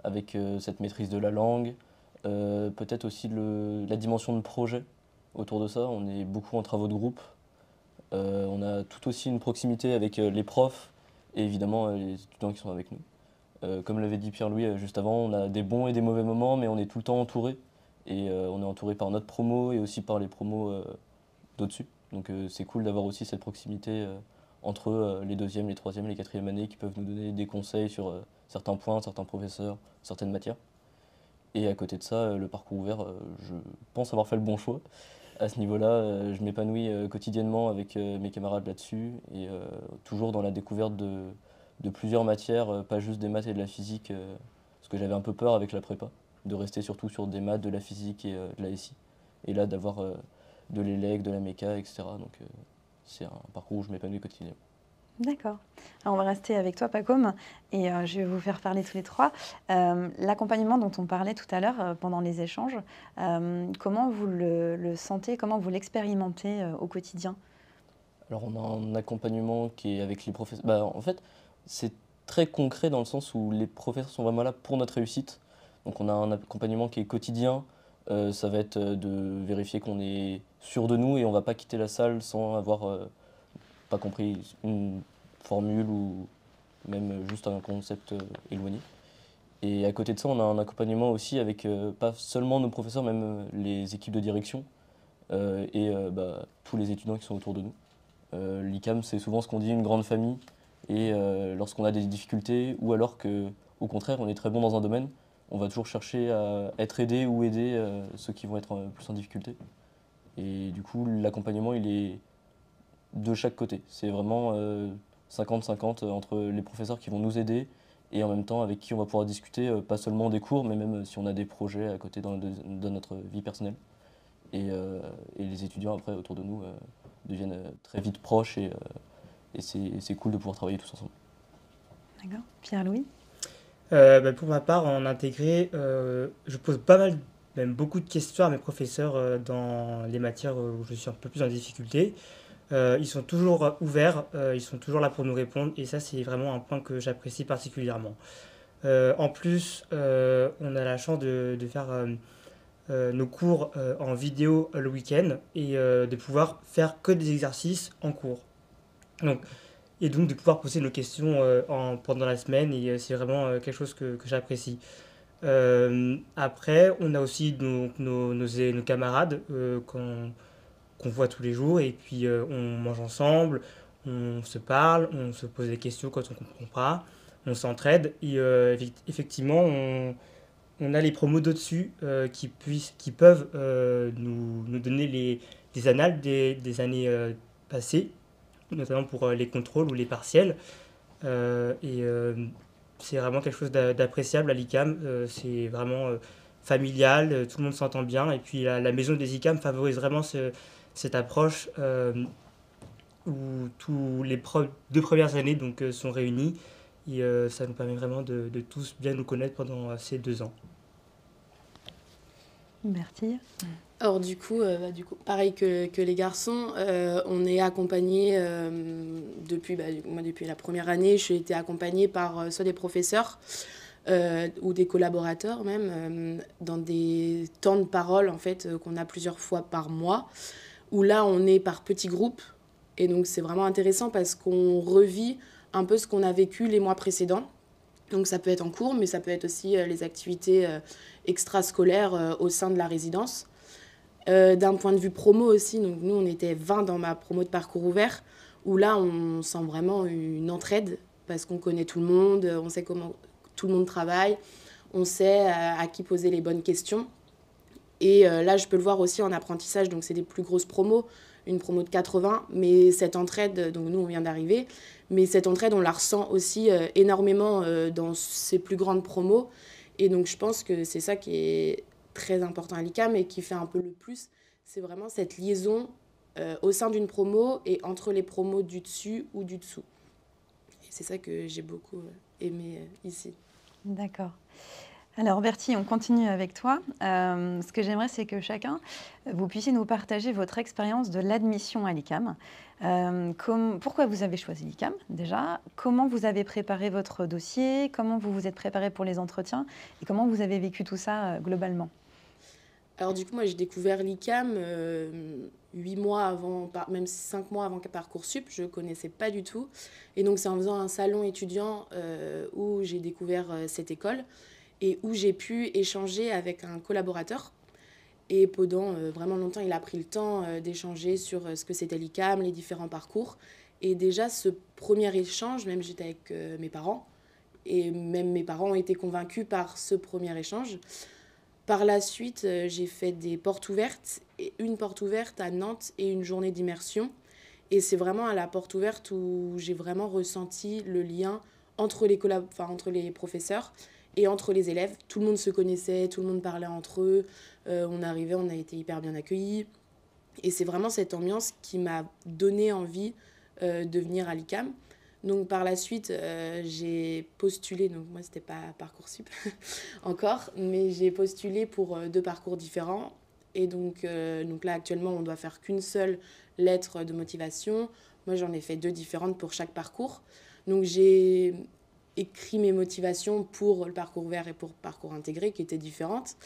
avec cette maîtrise de la langue, peut-être aussi la dimension de projet autour de ça. On est beaucoup en travaux de groupe, on a tout aussi une proximité avec les profs et évidemment les étudiants qui sont avec nous. Comme l'avait dit Pierre-Louis juste avant, on a des bons et des mauvais moments, mais on est tout le temps entouré. Et on est entouré par notre promo et aussi par les promos d'au-dessus. Donc c'est cool d'avoir aussi cette proximité entre les deuxièmes, les troisièmes, les quatrièmes années qui peuvent nous donner des conseils sur certains points, certains professeurs, certaines matières. Et à côté de ça, le parcours ouvert, je pense avoir fait le bon choix. À ce niveau-là, je m'épanouis quotidiennement avec mes camarades là-dessus et toujours dans la découverte de plusieurs matières, pas juste des maths et de la physique, parce que j'avais un peu peur avec la prépa, de rester surtout sur des maths, de la physique et de la SI. Et là, d'avoir de l'élec, de la méca, etc. Donc c'est un parcours où je m'épanouis quotidiennement. D'accord. Alors, on va rester avec toi, Pacôme, et je vais vous faire parler tous les trois. L'accompagnement dont on parlait tout à l'heure pendant les échanges, comment vous le sentez, comment vous l'expérimentez au quotidien? Alors on a un accompagnement qui est avec les professeurs. Bah, en fait, c'est très concret dans le sens où les professeurs sont vraiment là pour notre réussite. Donc on a un accompagnement qui est quotidien. Ça va être de vérifier qu'on est sûr de nous et on ne va pas quitter la salle sans avoir pas compris une formule ou même juste un concept éloigné. Et à côté de ça, on a un accompagnement aussi avec pas seulement nos professeurs, même les équipes de direction et tous les étudiants qui sont autour de nous. L'ICAM, c'est souvent ce qu'on dit, une grande famille. Et lorsqu'on a des difficultés, ou alors qu'au contraire, on est très bon dans un domaine, on va toujours chercher à être aidé ou aider ceux qui vont être plus en difficulté. Et du coup, l'accompagnement, il est de chaque côté. C'est vraiment 50-50 entre les professeurs qui vont nous aider et en même temps avec qui on va pouvoir discuter, pas seulement des cours, mais même si on a des projets à côté dans notre vie personnelle. Et les étudiants, après, autour de nous, deviennent très vite proches et c'est cool de pouvoir travailler tous ensemble. D'accord. Pierre-Louis? Pour ma part, en intégré, je pose pas mal, même beaucoup de questions à mes professeurs dans les matières où je suis un peu plus en difficulté. Ils sont toujours ouverts, ils sont toujours là pour nous répondre et ça c'est vraiment un point que j'apprécie particulièrement. En plus, on a la chance de faire nos cours en vidéo le week-end et de pouvoir faire que des exercices en cours. Et donc de pouvoir poser nos questions pendant la semaine et c'est vraiment quelque chose que j'apprécie. Après, on a aussi nos camarades qu'on voit tous les jours et puis on mange ensemble, on se parle, on se pose des questions quand on ne comprend pas, on s'entraide et effectivement on a les promos d'au-dessus qui peuvent nous donner les annales des années passées, notamment pour les contrôles ou les partiels. C'est vraiment quelque chose d'appréciable à l'ICAM, c'est vraiment familial, tout le monde s'entend bien et puis la maison des ICAM favorise vraiment cette approche où tous les 2 premières années donc, sont réunis et ça nous permet vraiment de tous bien nous connaître pendant ces 2 ans. Bertille. Alors du coup, pareil que les garçons, on est accompagné depuis la première année, j'ai été accompagnée par soit des professeurs ou des collaborateurs même, dans des temps de parole en fait qu'on a plusieurs fois par mois, où là on est par petits groupes. Et donc c'est vraiment intéressant parce qu'on revit un peu ce qu'on a vécu les mois précédents. Donc ça peut être en cours, mais ça peut être aussi les activités extrascolaires au sein de la résidence. D'un point de vue promo aussi, donc nous on était 20 dans ma promo de parcours ouvert, où là on sent vraiment une entraide, parce qu'on connaît tout le monde, on sait comment tout le monde travaille, on sait à qui poser les bonnes questions. Et là je peux le voir aussi en apprentissage, donc c'est des plus grosses promos, une promo de 80, mais cette entraide, donc nous on vient d'arriver, mais cette entraide on la ressent aussi énormément dans ces plus grandes promos. Et donc je pense que c'est ça qui est très important à l'ICAM et qui fait un peu le plus, c'est vraiment cette liaison au sein d'une promo et entre les promos du dessus ou du dessous. Et c'est ça que j'ai beaucoup aimé ici. D'accord. Alors Bertie, on continue avec toi. Ce que j'aimerais, c'est que chacun, vous puissiez nous partager votre expérience de l'admission à l'ICAM. Pourquoi vous avez choisi l'ICAM déjà? Comment vous avez préparé votre dossier? Comment vous vous êtes préparé pour les entretiens? Et comment vous avez vécu tout ça globalement? Alors du coup, moi j'ai découvert l'ICAM 8 mois avant, même 5 mois avant Parcoursup, je ne connaissais pas du tout. Et donc c'est en faisant un salon étudiant où j'ai découvert cette école et où j'ai pu échanger avec un collaborateur. Et pendant vraiment longtemps, il a pris le temps d'échanger sur ce que c'était l'ICAM, les différents parcours. Et déjà, ce premier échange, même j'étais avec mes parents, et même mes parents ont été convaincus par ce premier échange. Par la suite, j'ai fait des portes ouvertes, et une porte ouverte à Nantes et une journée d'immersion. Et c'est vraiment à la porte ouverte où j'ai vraiment ressenti le lien entre entre les professeurs et entre les élèves. Tout le monde se connaissait, tout le monde parlait entre eux. On arrivait, on a été hyper bien accueillis. Et c'est vraiment cette ambiance qui m'a donné envie de venir à l'ICAM. Donc par la suite, j'ai postulé, donc moi c'était pas Parcoursup encore, mais j'ai postulé pour 2 parcours différents. Et donc là actuellement on doit faire qu'une seule lettre de motivation. Moi j'en ai fait 2 différentes pour chaque parcours. Donc j'ai écrit mes motivations pour le parcours ouvert et pour le parcours intégré qui étaient différentes.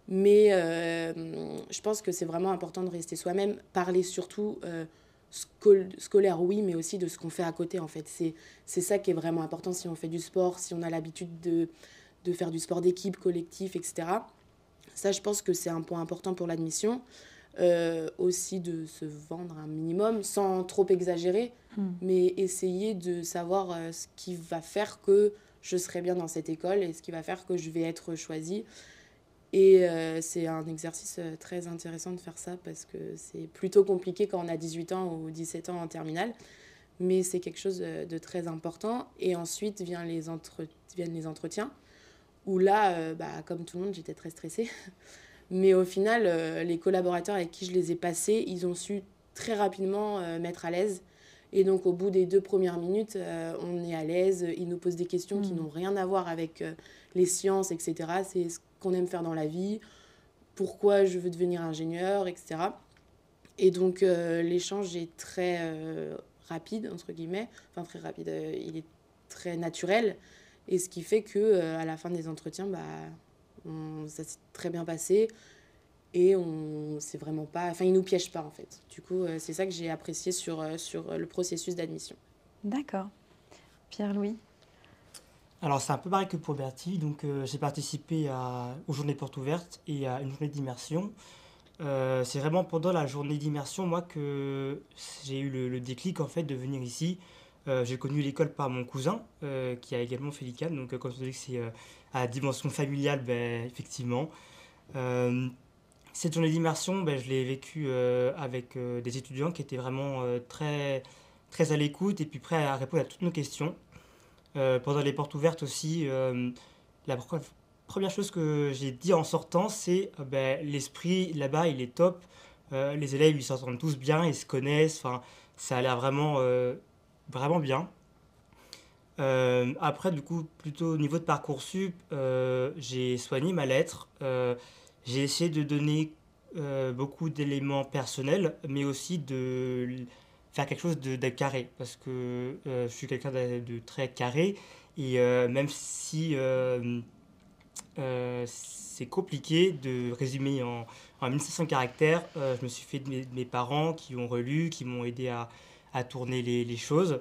Mais je pense que c'est vraiment important de rester soi-même, parler surtout scolaire, oui, mais aussi de ce qu'on fait à côté, en fait. C'est ça qui est vraiment important si on fait du sport, si on a l'habitude de faire du sport d'équipe, collectif, etc. Ça, je pense que c'est un point important pour l'admission. Aussi de se vendre un minimum, sans trop exagérer, mais essayer de savoir ce qui va faire que je serai bien dans cette école et ce qui va faire que je vais être choisie. Et c'est un exercice très intéressant de faire ça parce que c'est plutôt compliqué quand on a 18 ans ou 17 ans en terminale. Mais c'est quelque chose de très important. Et ensuite viennent les entretiens où là, comme tout le monde, j'étais très stressée. Mais au final, les collaborateurs avec qui je les ai passés, ils ont su très rapidement mettre à l'aise. Et donc au bout des 2 premières minutes, on est à l'aise. Ils nous posent des questions qui n'ont rien à voir avec les sciences, etc. C'est ce qu'on aime faire dans la vie, pourquoi je veux devenir ingénieur, etc. Et donc l'échange est très rapide, entre guillemets. Enfin très rapide, il est très naturel. Et ce qui fait qu'à la fin des entretiens, ça s'est très bien passé. Et c'est vraiment pas... Enfin, ils nous piègent pas, en fait. Du coup, c'est ça que j'ai apprécié sur le processus d'admission. D'accord. Pierre-Louis? Alors, c'est un peu pareil que pour Bertie. Donc, j'ai participé aux journées portes ouvertes et à une journée d'immersion. C'est vraiment pendant la journée d'immersion, moi, que j'ai eu le déclic, en fait, de venir ici. J'ai connu l'école par mon cousin, qui a également fait l'ICAM. Donc, quand on dit que c'est à la dimension familiale, effectivement. Cette journée d'immersion, je l'ai vécue avec des étudiants qui étaient vraiment très, très à l'écoute et puis prêts à répondre à toutes nos questions. Pendant les portes ouvertes aussi, la première chose que j'ai dit en sortant, c'est l'esprit là-bas, il est top. Les élèves, ils s'entendent tous bien, ils se connaissent. Enfin, ça a l'air vraiment, vraiment bien. Après, du coup, plutôt au niveau de Parcoursup, j'ai soigné ma lettre. j'ai essayé de donner beaucoup d'éléments personnels, mais aussi de faire quelque chose de carré, parce que je suis quelqu'un de très carré, et même si c'est compliqué de résumer en 1500 caractères, je me suis fait de mes parents qui ont relu, qui m'ont aidé à tourner les choses,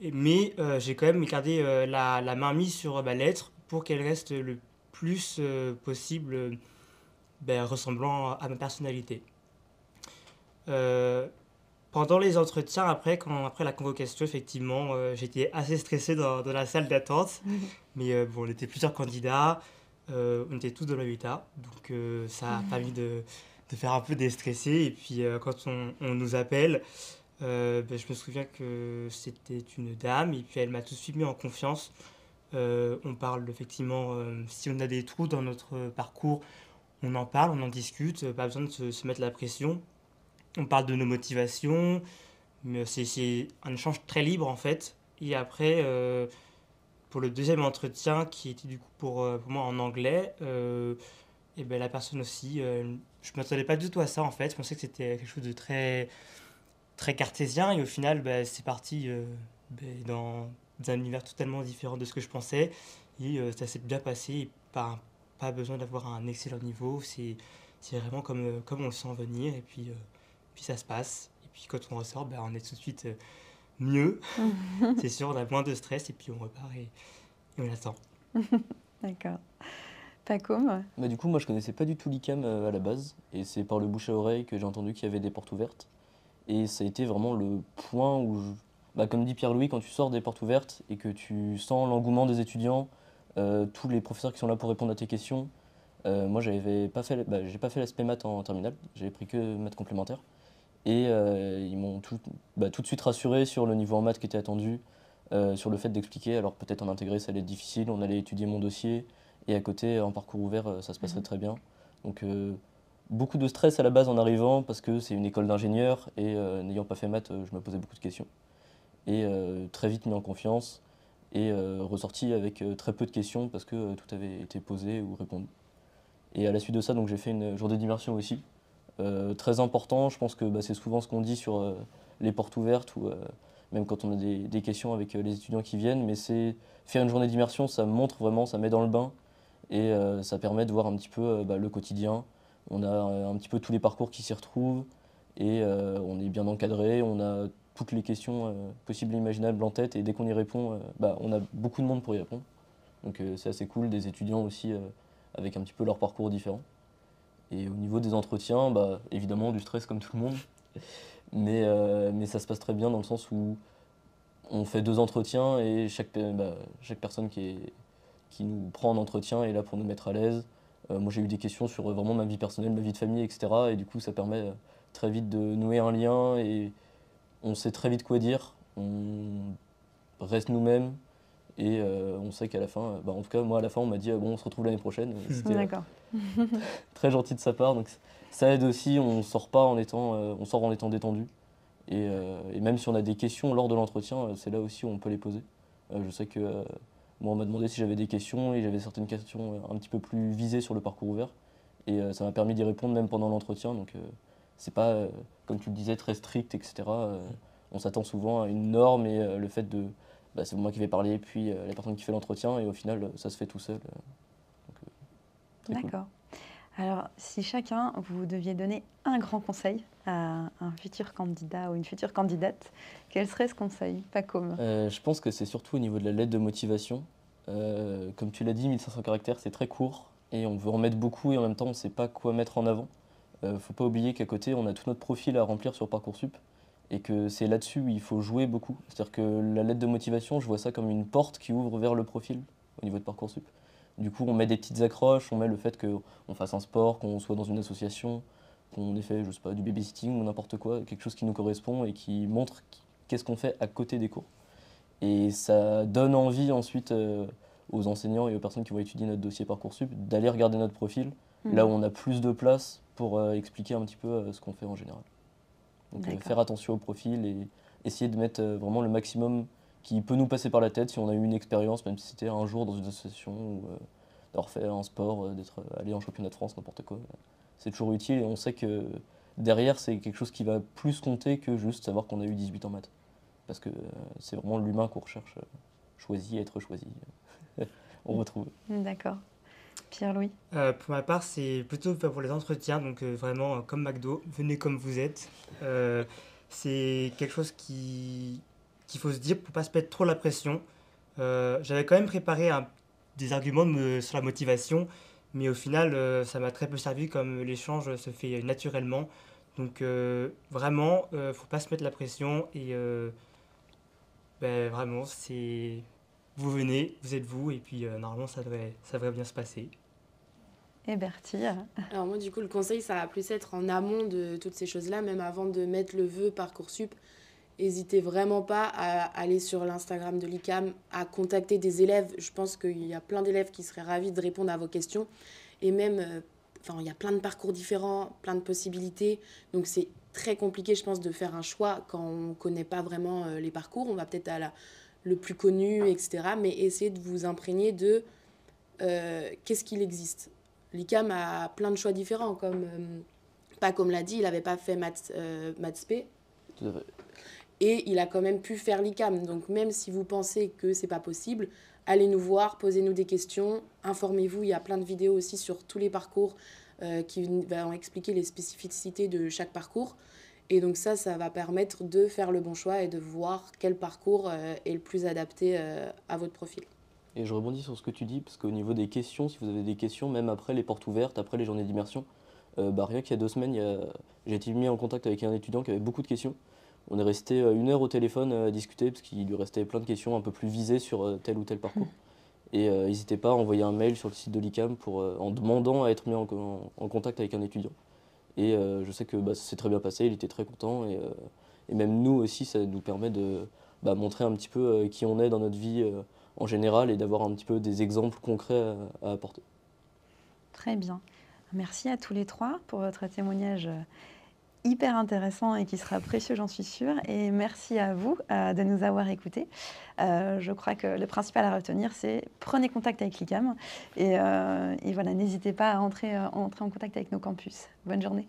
mais j'ai quand même gardé la main mise sur ma lettre pour qu'elle reste le plus possible ressemblant à ma personnalité. Euh, Pendant les entretiens, après la convocation, effectivement, j'étais assez stressé dans la salle d'attente. Mais bon, on était plusieurs candidats, on était tous dans le UTA, donc ça a permis de faire un peu déstresser. Et puis quand on nous appelle, je me souviens que c'était une dame, et puis elle m'a tout de suite mis en confiance. On parle effectivement, si on a des trous dans notre parcours, on en parle, on en discute, pas besoin de se mettre la pression. On parle de nos motivations, mais c'est un échange très libre en fait. Et après, pour le deuxième entretien, qui était du coup pour moi en anglais, et ben la personne aussi, je ne m'attendais pas du tout à ça en fait. Je pensais que c'était quelque chose de très, très cartésien, et au final, c'est parti dans un univers totalement différent de ce que je pensais. Et ça s'est bien passé, et pas besoin d'avoir un excellent niveau. C'est vraiment comme on le sent venir, et puis ça se passe. Et puis quand on ressort, on est tout de suite mieux. C'est sûr, on a moins de stress, et puis on repart et on attend. D'accord. Pacôme? Bah, du coup, moi je connaissais pas du tout l'ICAM à la base, et c'est par le bouche à oreille que j'ai entendu qu'il y avait des portes ouvertes. Et ça a été vraiment le point où, comme dit Pierre-Louis, quand tu sors des portes ouvertes et que tu sens l'engouement des étudiants, tous les professeurs qui sont là pour répondre à tes questions. Moi, j'ai pas fait l'aspect maths en terminale, j'avais pris que maths complémentaire. Et ils m'ont tout de suite rassuré sur le niveau en maths qui était attendu, sur le fait d'expliquer. Alors peut-être en intégré, ça allait être difficile, on allait étudier mon dossier, et à côté, en parcours ouvert, ça se passerait très bien. Donc beaucoup de stress à la base en arrivant, parce que c'est une école d'ingénieurs, et n'ayant pas fait maths, je me posais beaucoup de questions. Et très vite mis en confiance, et ressorti avec très peu de questions, parce que tout avait été posé ou répondu. Et à la suite de ça, donc, j'ai fait une journée d'immersion aussi. Très important, je pense que c'est souvent ce qu'on dit sur les portes ouvertes, ou même quand on a des questions avec les étudiants qui viennent, mais c'est faire une journée d'immersion, ça montre vraiment, ça met dans le bain, et ça permet de voir un petit peu le quotidien. On a un petit peu tous les parcours qui s'y retrouvent, et on est bien encadré, on a toutes les questions possibles et imaginables en tête, et dès qu'on y répond, on a beaucoup de monde pour y répondre. Donc c'est assez cool, des étudiants aussi avec un petit peu leur parcours différent. Et au niveau des entretiens, évidemment du stress comme tout le monde, mais ça se passe très bien dans le sens où on fait 2 entretiens, et chaque personne qui nous prend en entretien est là pour nous mettre à l'aise. Moi j'ai eu des questions sur vraiment ma vie personnelle, ma vie de famille, etc. Et du coup ça permet très vite de nouer un lien, et on sait très vite quoi dire, on reste nous-mêmes, et on sait qu'à la fin, en tout cas moi à la fin on m'a dit bon on se retrouve l'année prochaine. Et c'était D'accord. très gentil de sa part, donc ça aide aussi, on sort en étant détendu. Et même si on a des questions lors de l'entretien, c'est là aussi où on peut les poser. Je sais que moi on m'a demandé si j'avais des questions, et j'avais certaines questions un petit peu plus visées sur le parcours ouvert, et ça m'a permis d'y répondre même pendant l'entretien. Donc c'est pas, comme tu le disais, très strict, etc. On s'attend souvent à une norme, et le fait de c'est moi qui vais parler, puis la personne qui fait l'entretien, et au final ça se fait tout seul. Très cool. D'accord. Alors, si chacun, vous deviez donner un grand conseil à un futur candidat ou une future candidate, quel serait ce conseil? Pacôme? Je pense que c'est surtout au niveau de la lettre de motivation. Comme tu l'as dit, 1500 caractères, c'est très court, et on veut en mettre beaucoup, et en même temps, on ne sait pas quoi mettre en avant. Faut pas oublier qu'à côté, on a tout notre profil à remplir sur Parcoursup, et que c'est là-dessus où il faut jouer beaucoup. C'est-à-dire que la lettre de motivation, je vois ça comme une porte qui ouvre vers le profil au niveau de Parcoursup. Du coup, on met des petites accroches, on met le fait qu'on fasse un sport, qu'on soit dans une association, qu'on ait fait, je sais pas, du babysitting ou n'importe quoi, quelque chose qui nous correspond et qui montre qu'est-ce qu'on fait à côté des cours. Et ça donne envie ensuite aux enseignants et aux personnes qui vont étudier notre dossier Parcoursup d'aller regarder notre profil, là où on a plus de place pour expliquer un petit peu ce qu'on fait en général. Donc faire attention au profil, et essayer de mettre vraiment le maximum qui peut nous passer par la tête si on a eu une expérience, même si c'était un jour dans une association ou d'avoir fait un sport, d'être allé en championnat de France, n'importe quoi. C'est toujours utile et on sait que derrière, c'est quelque chose qui va plus compter que juste savoir qu'on a eu 18 en maths. Parce que c'est vraiment l'humain qu'on recherche, choisi, être choisi. On retrouve. D'accord. Pierre-Louis? Pour ma part, c'est plutôt pour les entretiens, donc vraiment comme McDo, venez comme vous êtes. C'est quelque chose qu'il faut se dire pour ne pas se mettre trop la pression. J'avais quand même préparé des arguments sur la motivation, mais au final, ça m'a très peu servi comme l'échange se fait naturellement. Donc vraiment, il ne faut pas se mettre la pression et vraiment, vous venez, vous êtes vous, et puis normalement, ça devrait bien se passer. Et Bertie? Alors moi, du coup, le conseil, ça va plus être en amont de toutes ces choses-là, même avant de mettre le vœu Parcoursup. N'hésitez vraiment pas à aller sur l'Instagram de l'ICAM, à contacter des élèves. Je pense qu'il y a plein d'élèves qui seraient ravis de répondre à vos questions. Et même, il y a plein de parcours différents, plein de possibilités. Donc c'est très compliqué, je pense, de faire un choix quand on ne connaît pas vraiment les parcours. On va peut-être à le plus connu, etc. Mais essayez de vous imprégner de qu'est-ce qu'il existe. L'ICAM a plein de choix différents, comme l'a dit, il n'avait pas fait maths P. Tout à fait. Et il a quand même pu faire l'ICAM. Donc même si vous pensez que c'est pas possible, allez nous voir, posez-nous des questions, informez-vous. Il y a plein de vidéos aussi sur tous les parcours qui vont expliquer les spécificités de chaque parcours. Et donc ça va permettre de faire le bon choix et de voir quel parcours est le plus adapté à votre profil. Et je rebondis sur ce que tu dis, parce qu'au niveau des questions, si vous avez des questions, même après les portes ouvertes, après les journées d'immersion, rien qu'il y a 2 semaines, j'ai été mis en contact avec un étudiant qui avait beaucoup de questions. On est resté 1 heure au téléphone à discuter, parce qu'il lui restait plein de questions un peu plus visées sur tel ou tel parcours. Et n'hésitez pas à envoyer un mail sur le site de l'ICAM en demandant à être mis en contact avec un étudiant. Et je sais que ça s'est très bien passé, il était très content. Et même nous aussi, ça nous permet de montrer un petit peu qui on est dans notre vie en général et d'avoir un petit peu des exemples concrets à apporter. Très bien. Merci à tous les 3 pour votre témoignage hyper intéressant et qui sera précieux, j'en suis sûre. Et merci à vous de nous avoir écoutés. Je crois que le principal à retenir, c'est prenez contact avec l'ICAM et voilà, n'hésitez pas à entrer en contact avec nos campus. Bonne journée.